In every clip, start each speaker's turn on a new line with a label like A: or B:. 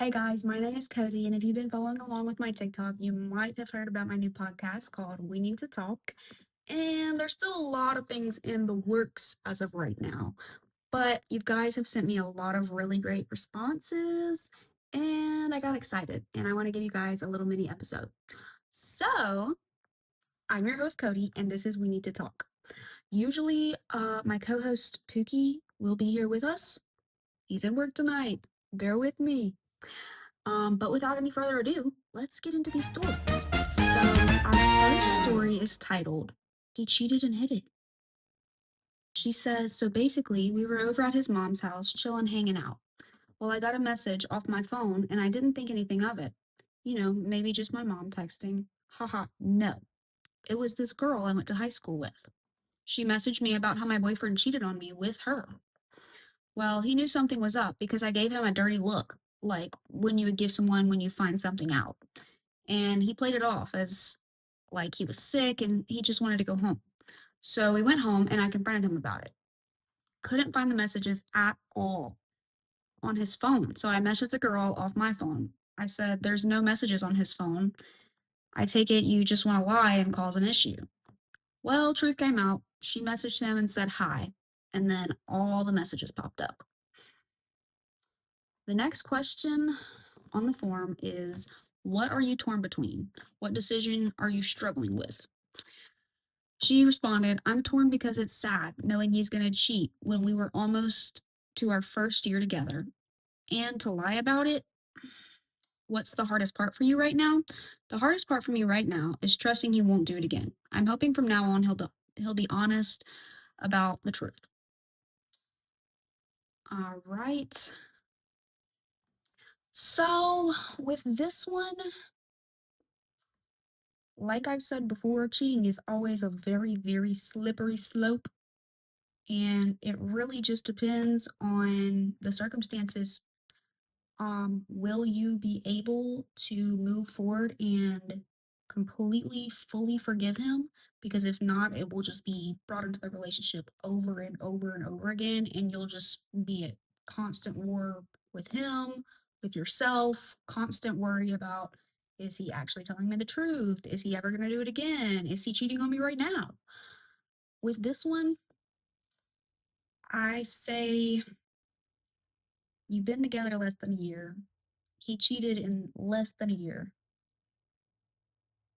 A: Hey guys, my name is Cody, and if you've been following along with my TikTok, you might have heard about my new podcast called We Need to Talk. And there's still a lot of things in the works as of right now, but you guys have sent me a lot of really great responses, and I got excited, and I want to give you guys a little mini episode. So, I'm your host, Cody, and this is We Need to Talk. Usually, my co host, Pookie, will be here with us. He's at work tonight. Bear with me. But without any further ado, let's get into these stories. So, our first story is titled, He Cheated and Hid It. She says, so basically, we were over at his mom's house, chilling, hanging out. Well, I got a message off my phone and I didn't think anything of it. Maybe just my mom texting. Haha, no. It was this girl I went to high school with. She messaged me about how my boyfriend cheated on me with her. Well, he knew something was up because I gave him a dirty look, like when you would give someone when you find something out. And he played it off as like he was sick and he just wanted to go home. So we went home and I confronted him about it. Couldn't find the messages at all on his phone. So I messaged the girl off my phone. I said, there's no messages on his phone. I take it you just want to lie and cause an issue. Well, truth came out. She messaged him and said hi. And then all the messages popped up. The next question on the form is, what are you torn between? What decision are you struggling with? She responded, I'm torn because it's sad knowing he's going to cheat when we were almost to our first year together. And to lie about it, what's the hardest part for you right now? The hardest part for me right now is trusting he won't do it again. I'm hoping from now on he'll be honest about the truth. All right. So, with this one, like I've said before, cheating is always a very, very slippery slope. And it really just depends on the circumstances. Will you be able to move forward and completely, fully forgive him? Because if not, it will just be brought into the relationship over and over and over again, and you'll just be at constant war with him, with yourself, constant worry about, is he actually telling me the truth? Is he ever going to do it again? Is he cheating on me right now? With this one, I say you've been together less than a year. He cheated in less than a year.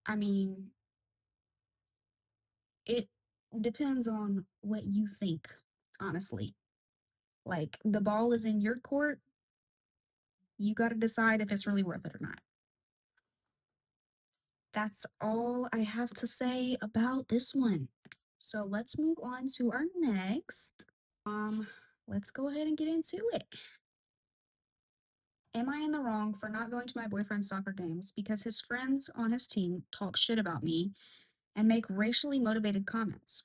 A: I mean, it depends on what you think, honestly. Like, the ball is in your court. You got to decide if it's really worth it or not. That's all I have to say about this one. So let's move on to our next. Um, let's go ahead and get into it. Am I in the wrong for not going to my boyfriend's soccer games because his friends on his team talk shit about me and make racially motivated comments?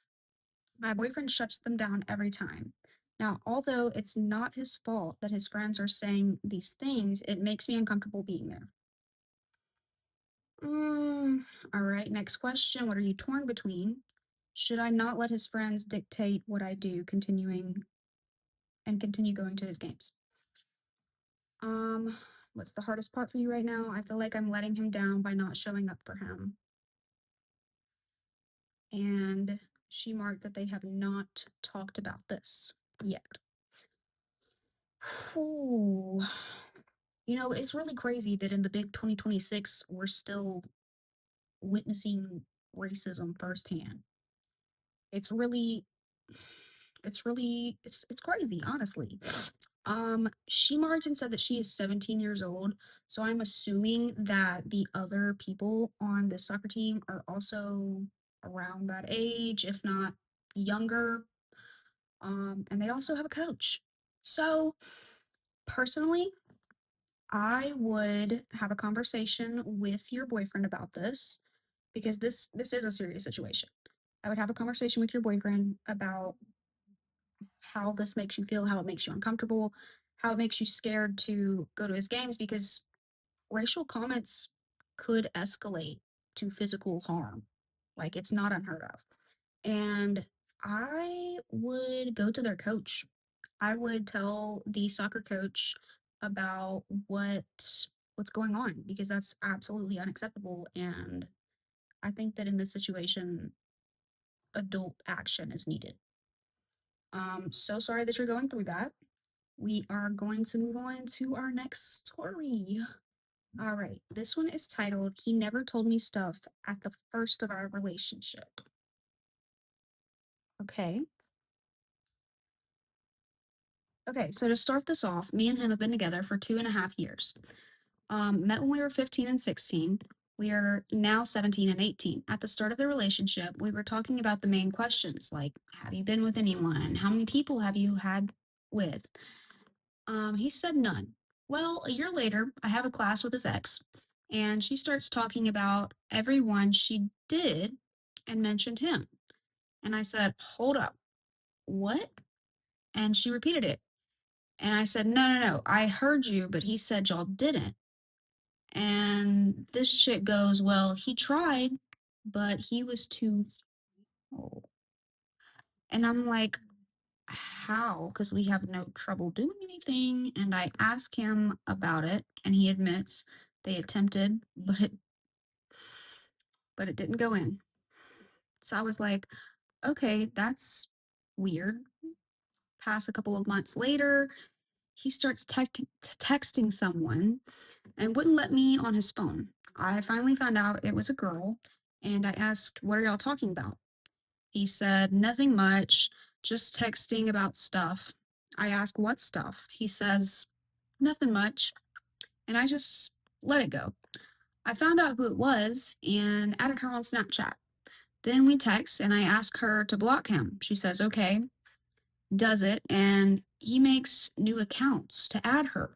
A: My boyfriend shuts them down every time. Now, although it's not his fault that his friends are saying these things, it makes me uncomfortable being there. All right, next question. What are you torn between? Should I not let his friends dictate what I do, continue going to his games? Um, what's the hardest part for you right now? I feel like I'm letting him down by not showing up for him. And she marked that they have not talked about this yet. Ooh. It's really crazy that in the big 2026, we're still witnessing racism firsthand. It's really, it's crazy, honestly. She marked and said that she is 17 years old, so I'm assuming that the other people on this soccer team are also around that age, if not younger. And they also have a coach. So, personally, I would have a conversation with your boyfriend about this because this is a serious situation. I would have a conversation with your boyfriend about how this makes you feel, how it makes you uncomfortable, how it makes you scared to go to his games because racial comments could escalate to physical harm. Like, it's not unheard of. And I would go to their coach. I would tell the soccer coach about what's going on because that's absolutely unacceptable. And I think that in this situation, adult action is needed. So sorry that you're going through that. We are going to move on to our next story. All right, this one is titled He Never Told Me Stuff at the First of Our Relationship. Okay. Okay, so to start this off, me and him have been together for 2.5 years. Met when we were 15 and 16. We are now 17 and 18. At the start of the relationship, we were talking about the main questions like, have you been with anyone? How many people have you had with? He said none. Well, a year later, I have a class with his ex, and she starts talking about everyone she did and mentioned him. And I said, hold up, what? And she repeated it. And I said, no, no, no, I heard you, but he said y'all didn't. And this chick goes, well, he tried, but he was too slow. And I'm like, how? Because we have no trouble doing anything. And I ask him about it, and he admits they attempted, but it didn't go in. So I was like, okay, that's weird. Pass a couple of months later, he starts texting someone and wouldn't let me on his phone. I finally found out it was a girl, and I asked, what are y'all talking about? He said, nothing much, just texting about stuff. I ask, what stuff? He says, nothing much. And I just let it go. I found out who it was and added her on Snapchat. Then we text and I ask her to block him. She says, okay, does it. And he makes new accounts to add her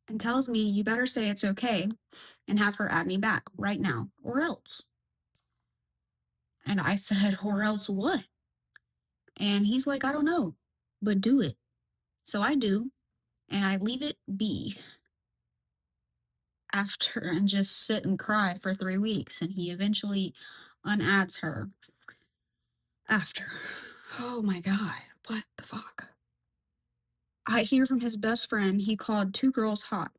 A: and tells me, you better say it's okay and have her add me back right now or else. And I said, or else what? And he's like, I don't know, but do it. So I do, and I leave it be after and just sit and cry for 3 weeks. And he eventually unadds her after. Oh my God, what the fuck? I hear from his best friend he called two girls hot,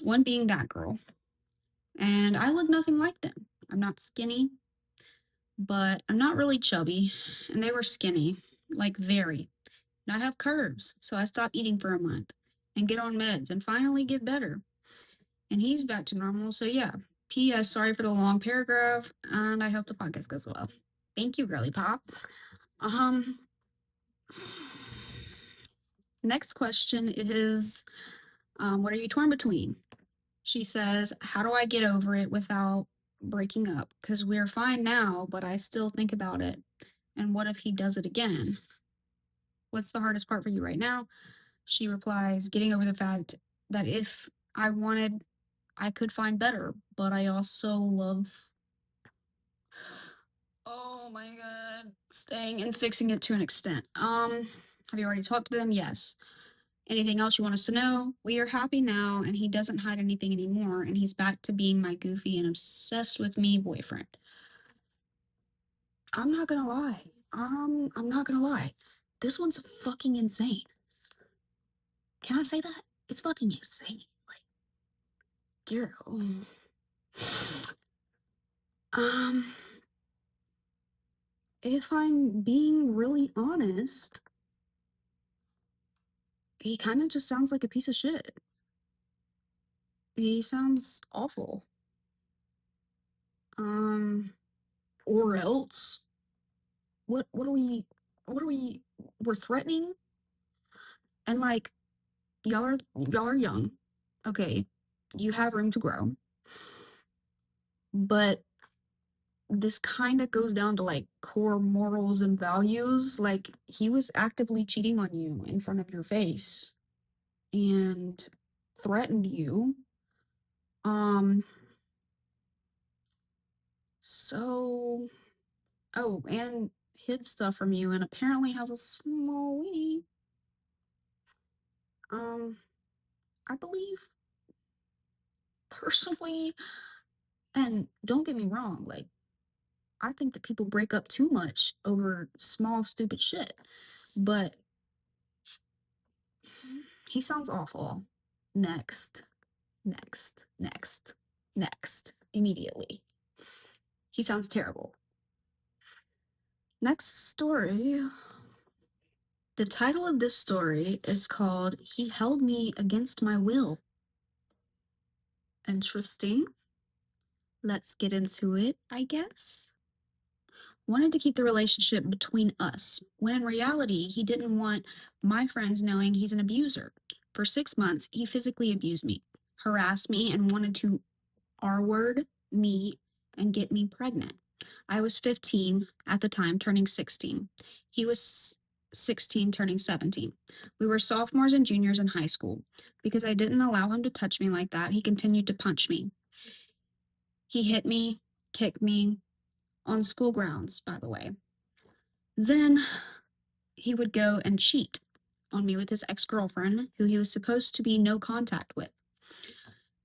A: one being that girl. And I look nothing like them. I'm not skinny, but I'm not really chubby. And they were skinny, like very. And I have curves, so I stop eating for a month and get on meds and finally get better. And he's back to normal. So yeah. P.S. Sorry for the long paragraph, and I hope the podcast goes well. Thank you, girly pop. Um, next question is, what are you torn between? She says, how do I get over it without breaking up? Because we're fine now, but I still think about it. And what if he does it again? What's the hardest part for you right now? She replies, getting over the fact that if I wanted, I could find better, but I also love, oh my God, staying and fixing it to an extent. Have you already talked to them? Yes. Anything else you want us to know? We are happy now, and he doesn't hide anything anymore, and he's back to being my goofy and obsessed with me boyfriend. I'm not gonna lie. I'm not gonna lie. This one's fucking insane. Can I say that? It's fucking insane. Like, girl. Um, if I'm being really honest, he kind of just sounds like a piece of shit. He sounds awful. Um, or else. What are we we're threatening? And like y'all are young. Okay. You have room to grow. But this kind of goes down to like core morals and values. Like he was actively cheating on you in front of your face and threatened you. Um, so, oh, and hid stuff from you and apparently has a small weenie. Um, I believe personally, and don't get me wrong, like, I think that people break up too much over small, stupid shit. But He sounds awful. Next, next, next, next, immediately. He sounds terrible. Next story. The title of this story is called He Held Me Against My Will. Interesting. Let's get into it, I guess. Wanted to keep the relationship between us, when in reality, he didn't want my friends knowing he's an abuser. For 6 months, he physically abused me, harassed me, and wanted to R word me and get me pregnant. I was 15 at the time, turning 16. He was 16, turning 17. We were sophomores and juniors in high school. Because I didn't allow him to touch me like that, he continued to punch me. He hit me, kicked me, on school grounds, by the way. Then he would go and cheat on me with his ex girlfriend, who he was supposed to be no contact with.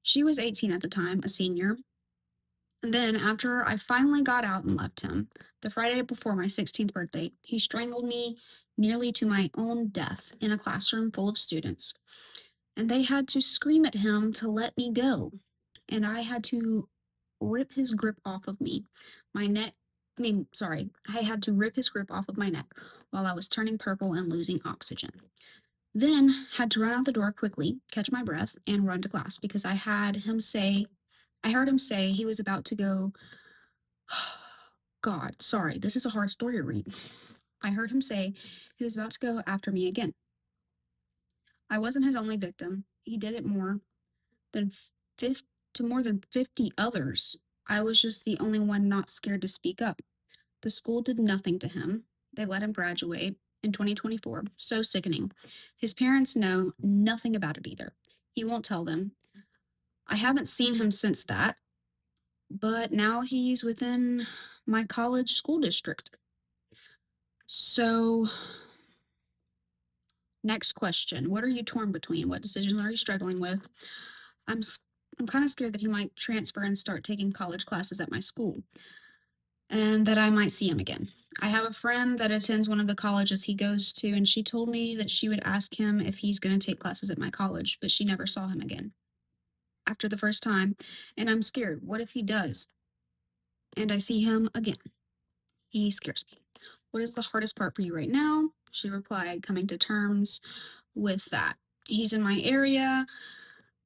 A: She was 18 at the time, a senior. And then, after I finally got out and left him, the Friday before my 16th birthday, he strangled me nearly to my own death in a classroom full of students. And they had to scream at him to let me go. And I had to rip his grip off of me. My neck, I had to rip his grip off of my neck while I was turning purple and losing oxygen. Then had to run out the door quickly, catch my breath, and run to class because I heard him say he was about to go. God, sorry, this is a hard story to read. I heard him say he was about to go after me again. I wasn't his only victim. He did it than to more than 50 others. I was just the only one not scared to speak up. The school did nothing to him. They let him graduate in 2024. So sickening. His parents know nothing about it either. He won't tell them. I haven't seen him since that, but now he's within my college school district. So, next question. What are you torn between? What decisions are you struggling with? I'm kind of scared that he might transfer and start taking college classes at my school, and that I might see him again. I have a friend that attends one of the colleges he goes to, and she told me that she would ask him if he's going to take classes at my college, but she never saw him again after the first time, and I'm scared. What if he does? And I see him again. He scares me. What is the hardest part for you right now? She replied, coming to terms with that. He's in my area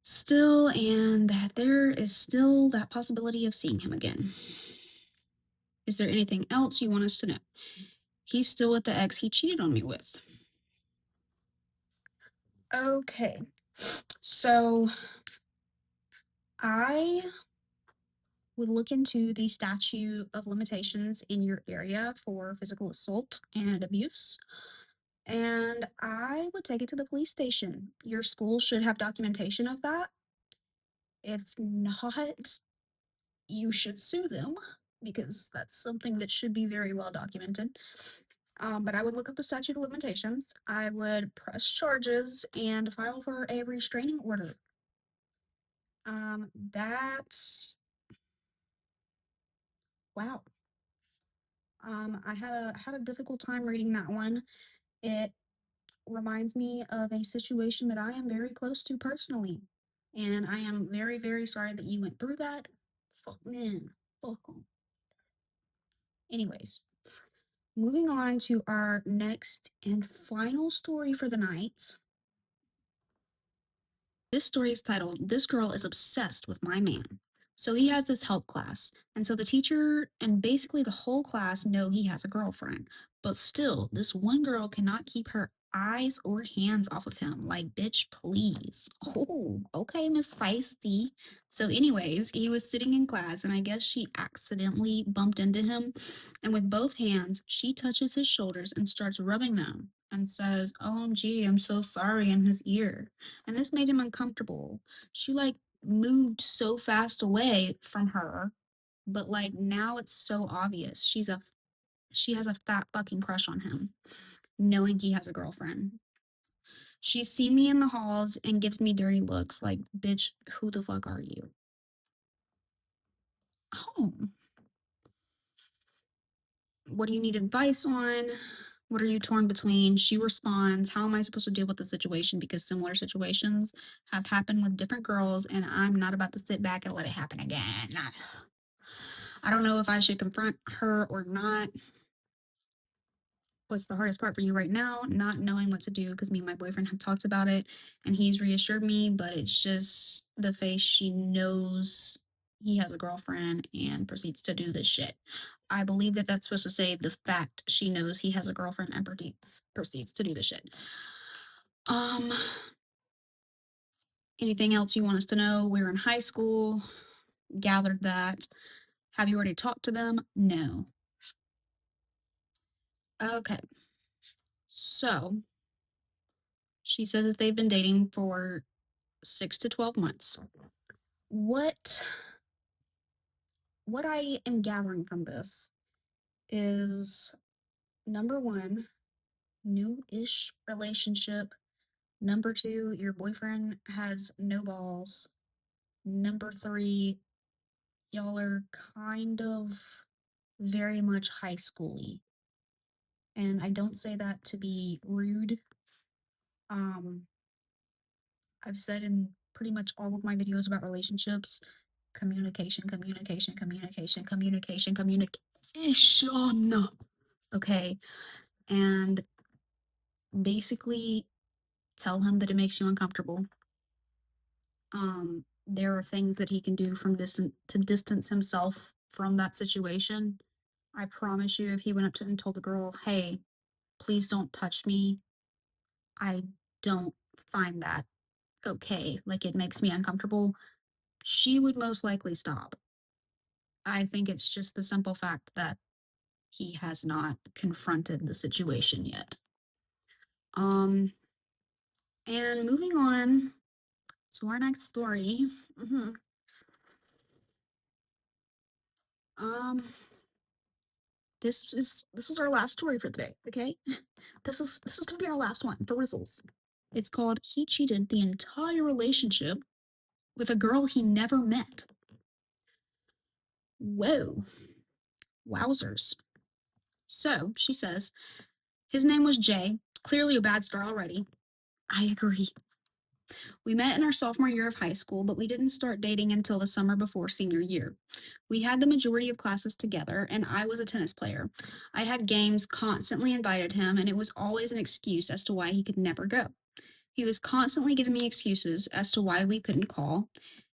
A: still, and that there is still that possibility of seeing him again. Is there anything else you want us to know? He's still with the ex he cheated on me with. Okay. So I would look into the statute of limitations in your area for physical assault and abuse. And I would take it to the police station. Your school should have documentation of that. If not, you should sue them because that's something that should be very well documented. But I would look up the statute of limitations. I would press charges and file for a restraining order. That's wow. I had a difficult time reading that one. It reminds me of a situation that I am very close to personally, and I am very, very sorry that you went through that. Fuck man, fuck 'em. Anyways, moving on to our next and final story for the night. This story is titled, This Girl is Obsessed with My Man. So he has this health class, and so the teacher and basically the whole class know he has a girlfriend. But still, this one girl cannot keep her eyes or hands off of him. Like, bitch, please. Oh, okay, Miss Feisty. So, anyways, he was sitting in class, and I guess she accidentally bumped into him. And with both hands, she touches his shoulders and starts rubbing them and says, OMG, I'm so sorry, in his ear. And this made him uncomfortable. She like moved so fast away from her, but like now it's so obvious. She has a fat fucking crush on him, knowing he has a girlfriend. She's seen me in the halls and gives me dirty looks like, bitch, who the fuck are you? Oh, what do you need advice on? What are you torn between? She responds, how am I supposed to deal with the situation? Because similar situations have happened with different girls, and I'm not about to sit back and let it happen again. I don't know if I should confront her or not. What's the hardest part for you right now? Not knowing what to do because me and my boyfriend have talked about it and he's reassured me, but it's just the face she knows he has a girlfriend and proceeds to do this shit. I believe that that's supposed to say the fact she knows he has a girlfriend and proceeds to do the shit. Um, Anything else you want us to know? We're in high school. Gathered that. Have you already talked to them? No. Okay. So she says that they've been dating for 6 to 12 months. What what I am gathering from this is number one, new-ish relationship. Number two, your boyfriend has no balls. Number three, y'all are kind of very much high schooly. And I don't say that to be rude. Um, I've said in pretty much all of my videos about relationships, communication, communication, communication, communication, communication. Okay. And basically tell him that it makes you uncomfortable. There are things that he can do from distance himself from that situation. I promise you, if he went up to and told the girl, hey, please don't touch me, I don't find that okay. Like it makes me uncomfortable, she would most likely stop. I think it's just the simple fact that he has not confronted the situation yet. Um, and moving on to our next story. hmm Um, this is our last story for the day. Okay, this is gonna be our last one for Rizzles. It's called "He Cheated the Entire Relationship with a Girl He Never Met." Whoa, wowzers! So she says his name was Jay. Clearly a bad start already. I agree. We met in our sophomore year of high school, but we didn't start dating until the summer before senior year. We had the majority of classes together, and I was a tennis player. I had games, constantly invited him, and it was always an excuse as to why he could never go. He was constantly giving me excuses as to why we couldn't call,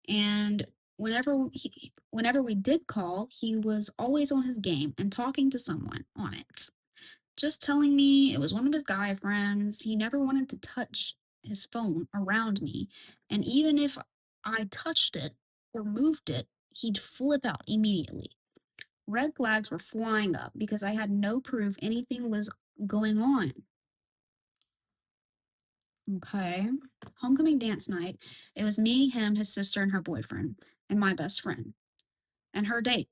A: and whenever we did call, he was always on his game and talking to someone on it. Just telling me it was one of his guy friends. He never wanted to touch his phone around me. And even if I touched it or moved it, he'd flip out immediately. Red flags were flying up because I had no proof anything was going on. Okay. Homecoming dance night. It was me, him, his sister, and her boyfriend, and my best friend, and her date.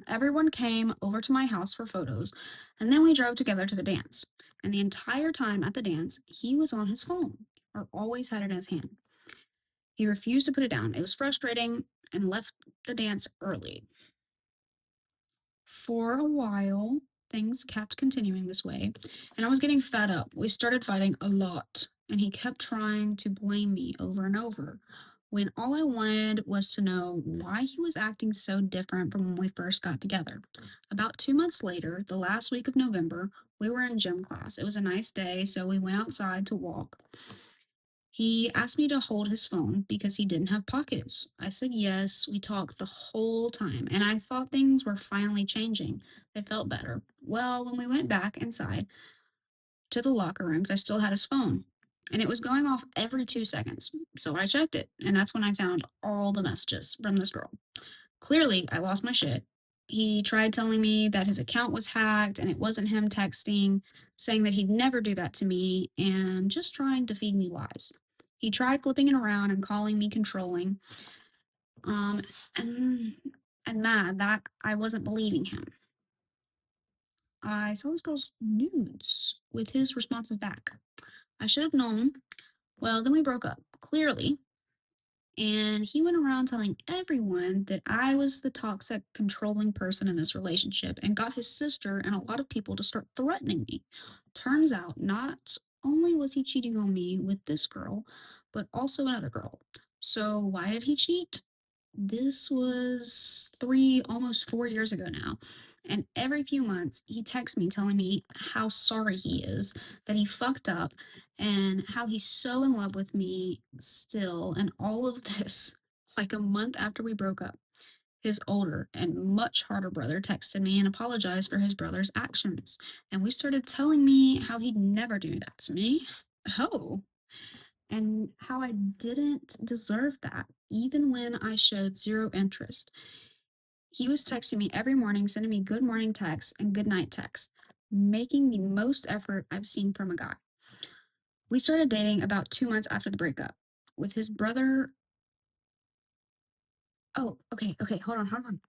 A: Everyone came over to my house for photos, and then we drove together to the dance. And the entire time at the dance, he was on his phone, or always had it in his hand. He refused to put it down. It was frustrating and left the dance early. For a while, things kept continuing this way, and I was getting fed up. We started fighting a lot, and he kept trying to blame me over and over. When all I wanted was to know why he was acting so different from when we first got together. About 2 months later, the last week of November, we were in gym class. It was a nice day, so we went outside to walk. He asked me to hold his phone because he didn't have pockets. I said yes. We talked the whole time, and I thought things were finally changing. I felt better. Well, when we went back inside to the locker rooms, I still had his phone, and it was going off every 2 seconds. So I checked it, and that's when I found all the messages from this girl. Clearly, I lost my shit. He tried telling me that his account was hacked and it wasn't him texting, saying that he'd never do that to me, and just trying to feed me lies. He tried flipping it around and calling me controlling, um, and and mad that I wasn't believing him. I saw this girl's nudes with his responses back. I should have known. Well, then we broke up. Clearly, And he went around telling everyone that I was the toxic, controlling person in this relationship and got his sister and a lot of people to start threatening me. Turns out, not only was he cheating on me with this girl, but also another girl. So, why did he cheat? This was 3, almost 4 years ago now. And every few months, he texts me telling me how sorry he is, that he fucked up, and how he's so in love with me still. And all of this, like a month after we broke up. His older and much harder brother texted me and apologized for his brother's actions. And we started telling me how he'd never do that to me. Oh, and how I didn't deserve that, even when I showed zero interest. He was texting me every morning, sending me good morning texts and good night texts, making the most effort I've seen from a guy. We started dating about 2 months after the breakup. With his brother. Oh, okay, hold on.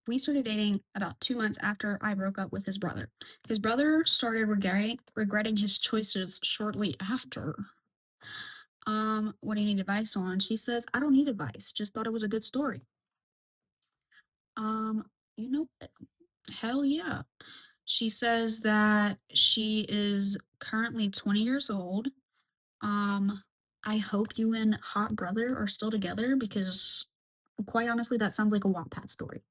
A: We started dating about 2 months after I broke up with his brother. His brother started regretting his choices shortly after. What do you need advice on? She says, I don't need advice, just thought it was a good story. Um, you know, hell yeah. She says that she is currently 20 years old. Um, I hope you and Hot Brother are still together because quite honestly, that sounds like a Wattpad story.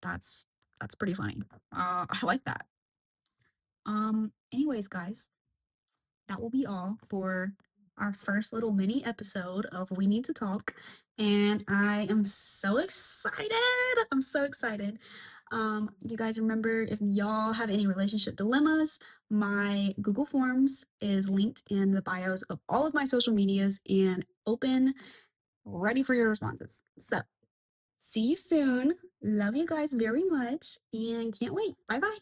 A: That's that's pretty funny. I like that. Anyways, guys, that will be all for our first little mini episode of We Need to Talk. And I am so excited. I'm so excited. You guys remember if y'all have any relationship dilemmas, my Google Forms is linked in the bios of all of my social medias and open, ready for your responses. So, see you soon. Love you guys very much and can't wait. Bye bye.